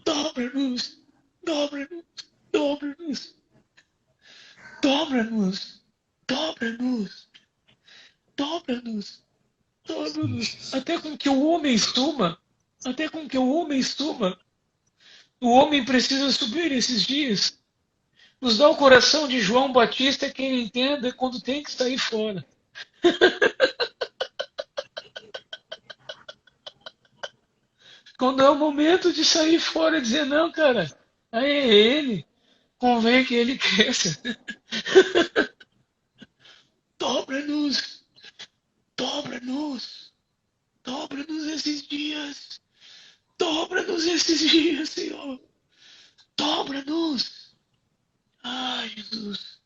Dobra-nos. Dobra-nos. Dobra-nos. Dobra-nos, dobra-nos, dobra-nos, dobra-nos, até com que o homem suma, até com que o homem suma. O homem precisa subir esses dias. Nos dá o coração de João Batista, quem entenda quando tem que sair fora. Quando é o momento de sair fora e dizer: não, cara, aí é ele. Convém que ele cresça. Dobra-nos. Dobra-nos. Dobra-nos esses dias. Dobra-nos esses dias, Senhor. Dobra-nos. Ai, Jesus.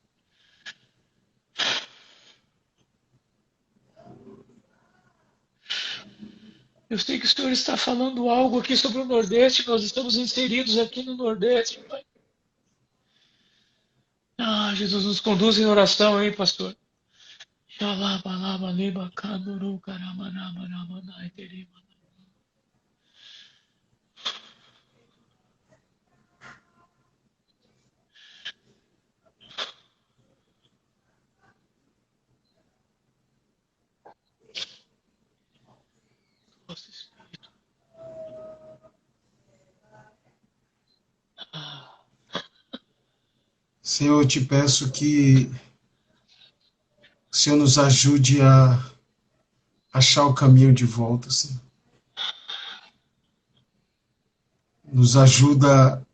Eu sei que o Senhor está falando algo aqui sobre o Nordeste. Nós estamos inseridos aqui no Nordeste, Pai. Ah, Jesus, nos conduz em oração, hein, pastor? Nossa, Espírito. Senhor, eu te peço que o Senhor nos ajude a achar o caminho de volta, Senhor. Nos ajuda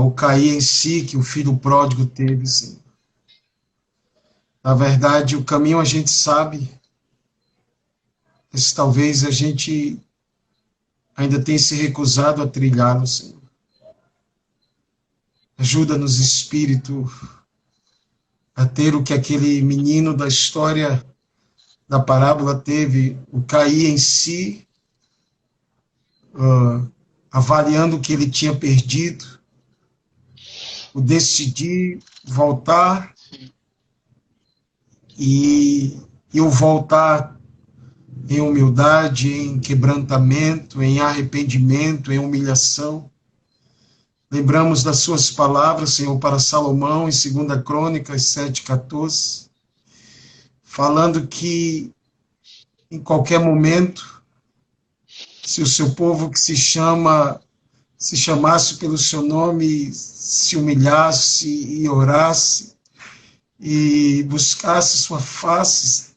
o cair em si que o filho pródigo teve, Senhor. Na verdade, o caminho a gente sabe, mas talvez a gente ainda tenha se recusado a trilhá-lo, Senhor. Ajuda-nos, Espírito, a ter o que aquele menino da história da parábola teve, o cair em si, avaliando o que ele tinha perdido, o decidir voltar e o voltar em humildade, em quebrantamento, em arrependimento, em humilhação. Lembramos das suas palavras, Senhor, para Salomão, em 2 Crônicas 7,14, falando que em qualquer momento, se o seu povo que se chamasse pelo seu nome, se humilhasse e orasse, e buscasse sua face,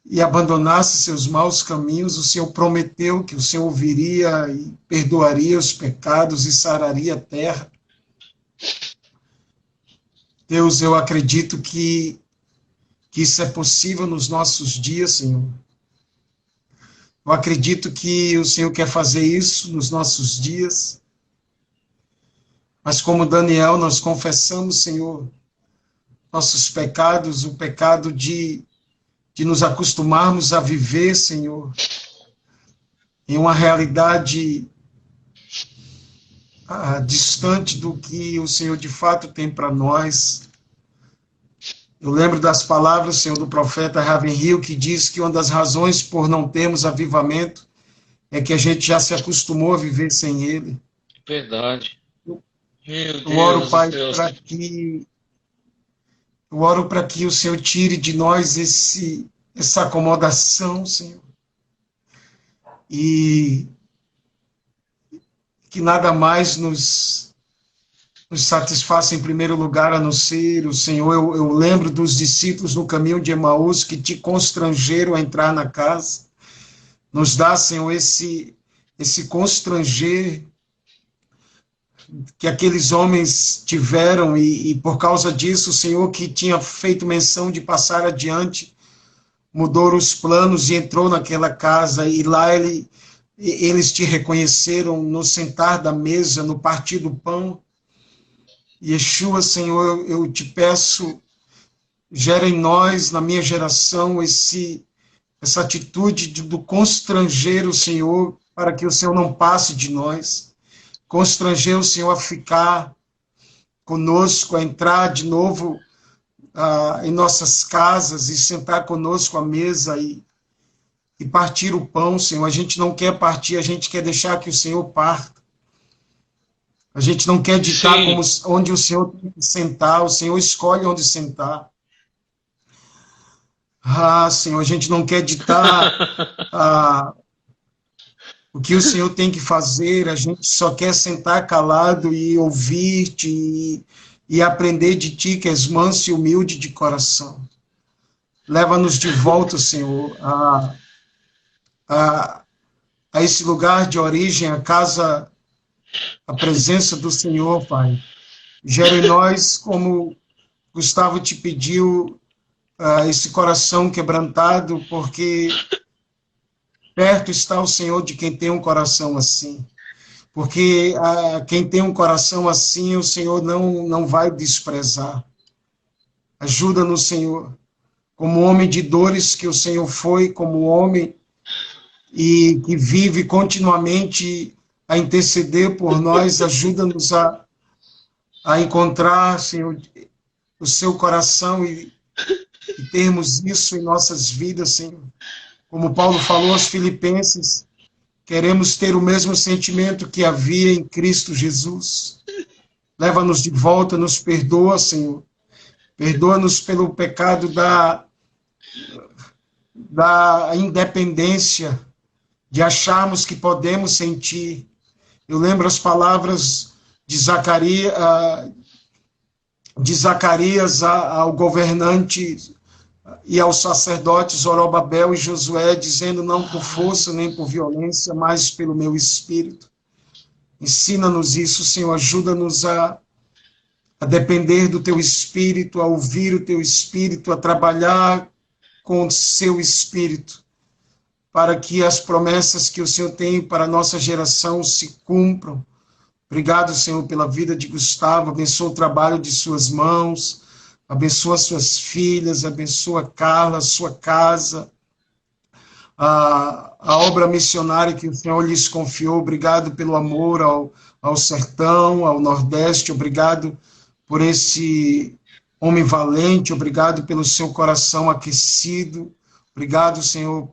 e abandonasse seus maus caminhos, o Senhor prometeu que o Senhor ouviria e perdoaria os pecados e sararia a terra. Deus, eu acredito que isso é possível nos nossos dias, Senhor. Eu acredito que o Senhor quer fazer isso nos nossos dias. Mas como Daniel, nós confessamos, Senhor, nossos pecados, o pecado de nos acostumarmos a viver, Senhor, em uma realidade distante do que o Senhor de fato tem para nós. Eu lembro das palavras, Senhor, do profeta Ravenhill, que diz que uma das razões por não termos avivamento é que a gente já se acostumou a viver sem ele. Verdade. Eu oro, Pai, para que o Senhor tire de nós essa acomodação, Senhor. E que nada mais nos satisfaça em primeiro lugar a não ser o Senhor. Eu lembro dos discípulos no caminho de Emaús que te constrangeram a entrar na casa. Nos dá, Senhor, esse constranger que aqueles homens tiveram, e por causa disso, o Senhor, que tinha feito menção de passar adiante, mudou os planos e entrou naquela casa, e lá eles te reconheceram no sentar da mesa, no partir do pão. Yeshua, Senhor, eu te peço, gera em nós, na minha geração, essa atitude do constranger o Senhor, para que o Senhor não passe de nós. Constranger o Senhor a ficar conosco, a entrar de novo em nossas casas e sentar conosco à mesa e partir o pão, Senhor. A gente não quer partir, a gente quer deixar que o Senhor parta. A gente não quer ditar onde o Senhor tem que sentar, o Senhor escolhe onde sentar. Senhor, a gente não quer ditar o que o Senhor tem que fazer, a gente só quer sentar calado e ouvir-te e aprender de ti, que és manso e humilde de coração. Leva-nos de volta, Senhor, a esse lugar de origem, a casa, a presença do Senhor, Pai. Gera em nós, como Gustavo te pediu, esse coração quebrantado, porque perto está o Senhor de quem tem um coração assim. Porque quem tem um coração assim, o Senhor não vai desprezar. Ajuda-nos, Senhor, como homem de dores que o Senhor foi, como homem e que vive continuamente a interceder por nós. Ajuda-nos a encontrar, Senhor, o seu coração e termos isso em nossas vidas, Senhor. Como Paulo falou aos Filipenses, queremos ter o mesmo sentimento que havia em Cristo Jesus. Leva-nos de volta, nos perdoa, Senhor. Perdoa-nos pelo pecado da independência, de acharmos que podemos sentir. Eu lembro as palavras de Zacarias ao governante e aos sacerdotes Zorobabel e Josué, dizendo: não por força nem por violência, mas pelo meu espírito. Ensina-nos isso, Senhor, ajuda-nos a depender do teu espírito, a ouvir o teu espírito, a trabalhar com o seu espírito, para que as promessas que o Senhor tem para a nossa geração se cumpram. Obrigado, Senhor, pela vida de Gustavo, abençoa o trabalho de suas mãos, abençoa suas filhas, abençoa Carla, sua casa, a obra missionária que o Senhor lhes confiou. Obrigado pelo amor ao sertão, ao Nordeste, obrigado por esse homem valente, obrigado pelo seu coração aquecido, obrigado, Senhor,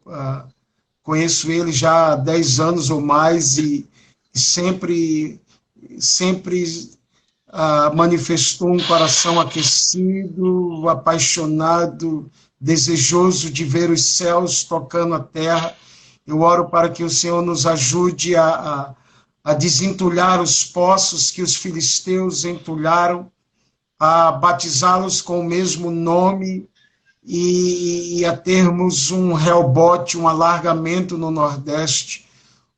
conheço ele já há 10 anos ou mais e sempre manifestou um coração aquecido, apaixonado, desejoso de ver os céus tocando a terra. Eu oro para que o Senhor nos ajude a desentulhar os poços que os filisteus entulharam, a batizá-los com o mesmo nome e a termos um Rehobote, um alargamento no Nordeste,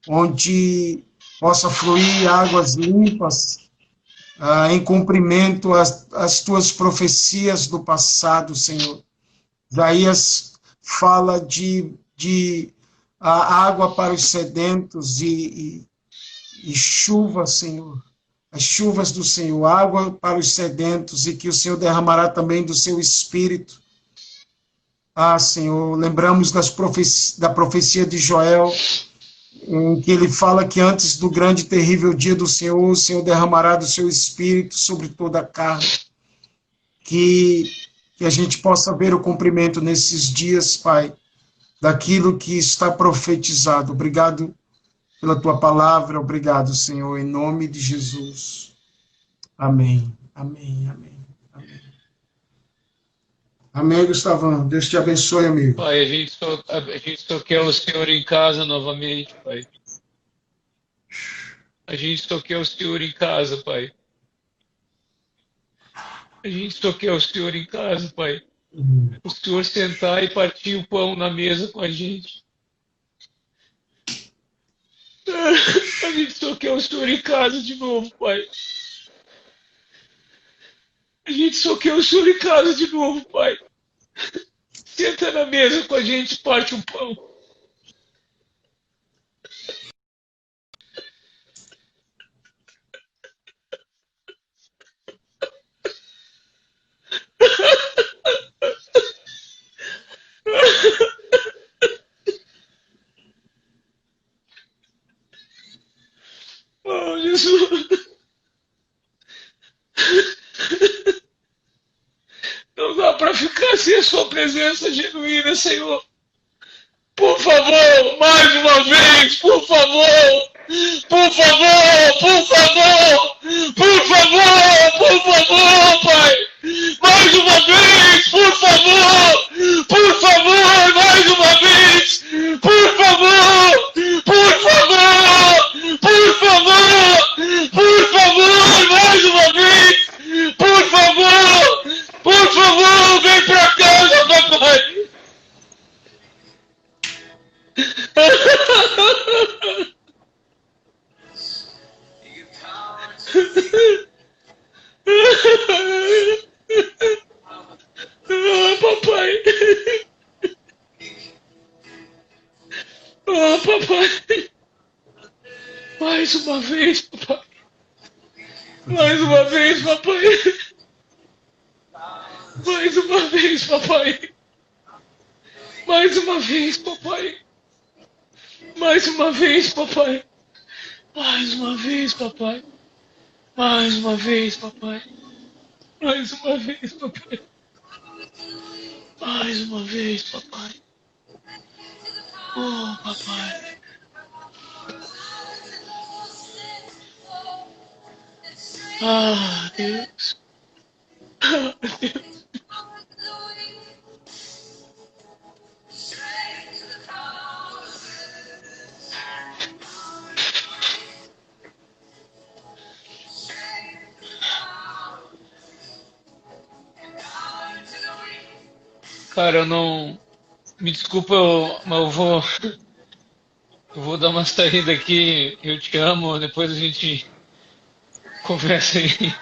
onde possa fluir águas limpas, em cumprimento às tuas profecias do passado, Senhor. Isaías fala de água para os sedentos e chuva, Senhor. As chuvas do Senhor, água para os sedentos, e que o Senhor derramará também do seu Espírito. Senhor, lembramos da profecia de Joel, em que ele fala que antes do grande e terrível dia do Senhor, o Senhor derramará do seu Espírito sobre toda a carne. Que a gente possa ver o cumprimento nesses dias, Pai, daquilo que está profetizado. Obrigado pela tua palavra, obrigado, Senhor, em nome de Jesus. Amém, amém, amém, amém. Amém, Gustavão. Deus te abençoe, amigo. Pai, a gente só quer o Senhor em casa novamente, Pai. A gente só quer o Senhor em casa, Pai. A gente só quer o Senhor em casa, Pai. O Senhor sentar e partir o pão na mesa com a gente. A gente só quer o Senhor em casa de novo, Pai. A gente só quer o Senhor em casa de novo, Pai. Senta na mesa com a gente, parte um pão. Oh, Jesus. Não dá para ficar sem a sua presença genuína, Senhor. Por favor, mais uma vez, por favor. Por favor, por favor. Por favor, por favor, Pai. Mais uma vez, por favor. Por favor, mais uma vez. Por favor. Por favor. Por favor. Por favor, mais uma vez. Por favor. Por favor, vem pra casa, papai. Papai. Papai. Mais uma vez, papai. Mais uma vez, papai. Mais uma vez, papai. Mais uma vez, papai. Mais uma vez, papai. Mais uma vez, papai. Mais uma vez, papai. Mais uma vez, papai. Mais uma vez, papai. Oh, papai. Ah, Deus. Ah, Deus. Cara, eu não... Me desculpa, mas eu vou dar uma saída aqui. Eu te amo, depois a gente conversa aí.